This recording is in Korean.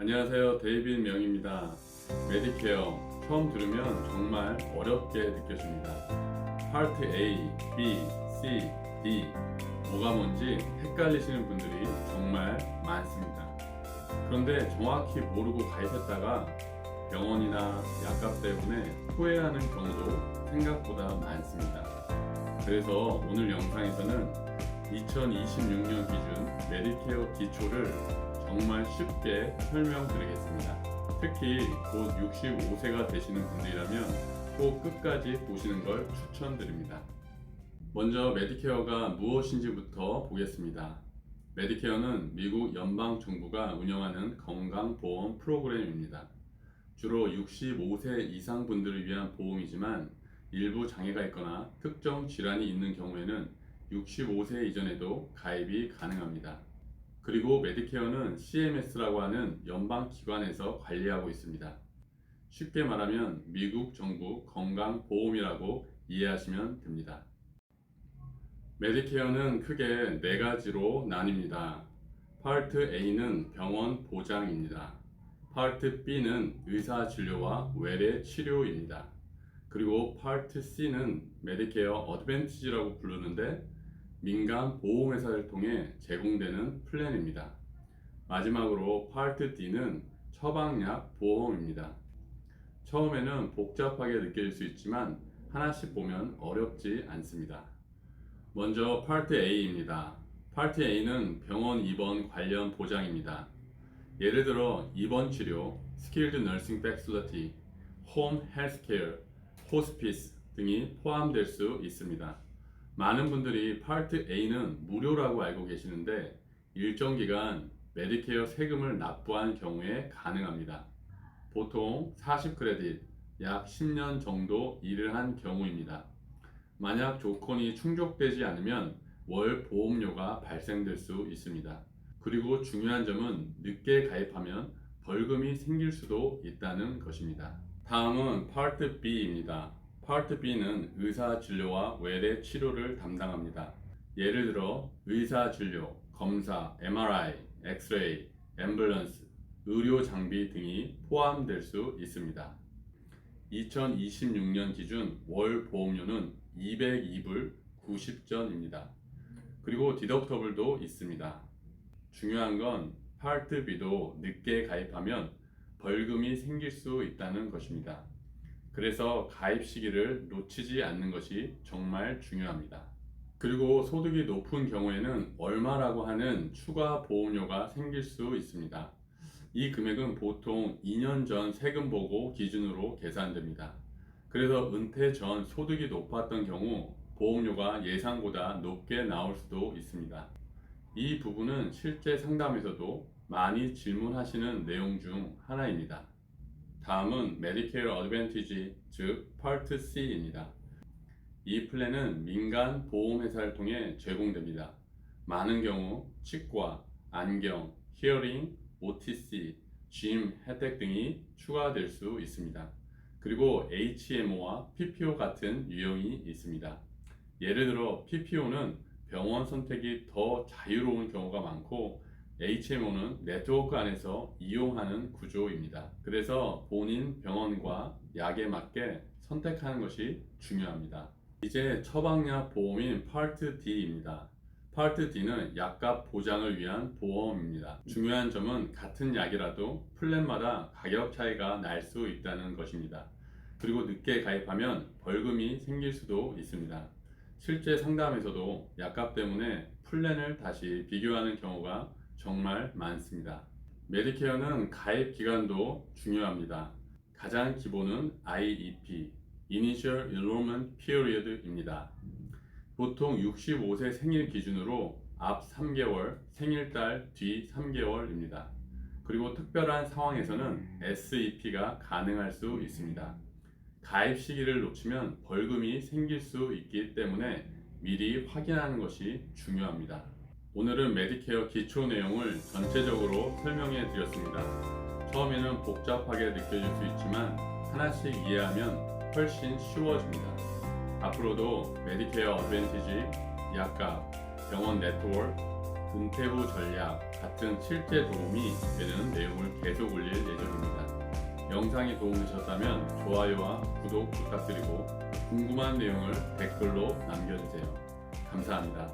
안녕하세요. 데이빗 명입니다. 메디케어 처음 들으면 정말 어렵게 느껴집니다. 파트 A, B, C, D 뭐가 뭔지 헷갈리시는 분들이 정말 많습니다. 그런데 정확히 모르고 가입했다가 병원이나 약값 때문에 후회하는 경우도 생각보다 많습니다. 그래서 오늘 영상에서는 2026년 기준 메디케어 기초를 정말 쉽게 설명드리겠습니다. 특히 곧 65세가 되시는 분들이라면 꼭 끝까지 보시는 걸 추천드립니다. 먼저 메디케어가 무엇인지부터 보겠습니다. 메디케어는 미국 연방정부가 운영하는 건강보험 프로그램입니다. 주로 65세 이상 분들을 위한 보험이지만 일부 장애가 있거나 특정 질환이 있는 경우에는 65세 이전에도 가입이 가능합니다. 그리고 메디케어는 CMS라고 하는 연방기관에서 관리하고 있습니다. 쉽게 말하면 미국 정부 건강보험이라고 이해하시면 됩니다. 메디케어는 크게 네 가지로 나뉩니다. 파트 A는 병원 보장입니다. 파트 B는 의사진료와 외래 치료입니다. 그리고 파트 C는 메디케어 어드밴티지라고 부르는데 민간 보험회사를 통해 제공되는 플랜입니다. 마지막으로 파트 D는 처방약 보험입니다. 처음에는 복잡하게 느껴질 수 있지만 하나씩 보면 어렵지 않습니다. 먼저 파트 A입니다. 파트 A는 병원 입원 관련 보장입니다. 예를 들어 입원 치료, 스킬드 너싱 패실리티, 홈 헬스케어, 호스피스 등이 포함될 수 있습니다. 많은 분들이 파트 A는 무료라고 알고 계시는데 일정 기간 메디케어 세금을 납부한 경우에 가능합니다. 보통 40크레딧, 약 10년 정도 일을 한 경우입니다. 만약 조건이 충족되지 않으면 월 보험료가 발생될 수 있습니다. 그리고 중요한 점은 늦게 가입하면 벌금이 생길 수도 있다는 것입니다. 다음은 파트 B입니다. 파트 B는 의사진료와 외래 치료를 담당합니다. 예를 들어 의사진료, 검사, MRI, 엑스레이, 앰뷸런스, 의료장비 등이 포함될 수 있습니다. 2026년 기준 월 보험료는 202불 90전입니다. 그리고 디덕터블도 있습니다. 중요한 건 파트 B도 늦게 가입하면 벌금이 생길 수 있다는 것입니다. 그래서 가입 시기를 놓치지 않는 것이 정말 중요합니다. 그리고 소득이 높은 경우에는 얼마라고 하는 추가 보험료가 생길 수 있습니다. 이 금액은 보통 2년 전 세금 보고 기준으로 계산됩니다. 그래서 은퇴 전 소득이 높았던 경우 보험료가 예상보다 높게 나올 수도 있습니다. 이 부분은 실제 상담에서도 많이 질문하시는 내용 중 하나입니다. 다음은 메디케어 어드밴티지, 즉 파트 C입니다. 이 플랜은 민간 보험회사를 통해 제공됩니다. 많은 경우 치과, 안경, 히어링, OTC, 짐 혜택 등이 추가될 수 있습니다. 그리고 HMO와 PPO 같은 유형이 있습니다. 예를 들어 PPO는 병원 선택이 더 자유로운 경우가 많고 HMO는 네트워크 안에서 이용하는 구조입니다. 그래서 본인 병원과 약에 맞게 선택하는 것이 중요합니다. 이제 처방약 보험인 파트 D입니다. 파트 D는 약값 보장을 위한 보험입니다. 중요한 점은 같은 약이라도 플랜마다 가격 차이가 날 수 있다는 것입니다. 그리고 늦게 가입하면 벌금이 생길 수도 있습니다. 실제 상담에서도 약값 때문에 플랜을 다시 비교하는 경우가 정말 많습니다. 메디케어는 가입 기간도 중요합니다. 가장 기본은 IEP, Initial Enrollment Period입니다. 보통 65세 생일 기준으로 앞 3개월, 생일달 뒤 3개월입니다. 그리고 특별한 상황에서는 SEP가 가능할 수 있습니다. 가입 시기를 놓치면 벌금이 생길 수 있기 때문에 미리 확인하는 것이 중요합니다. 오늘은 메디케어 기초 내용을 전체적으로 설명해 드렸습니다. 처음에는 복잡하게 느껴질 수 있지만 하나씩 이해하면 훨씬 쉬워집니다. 앞으로도 메디케어 어드밴티지, 약값, 병원 네트워크, 은퇴 후 전략, 같은 실제 도움이 되는 내용을 계속 올릴 예정입니다. 영상이 도움되셨다면 좋아요와 구독 부탁드리고 궁금한 내용을 댓글로 남겨주세요. 감사합니다.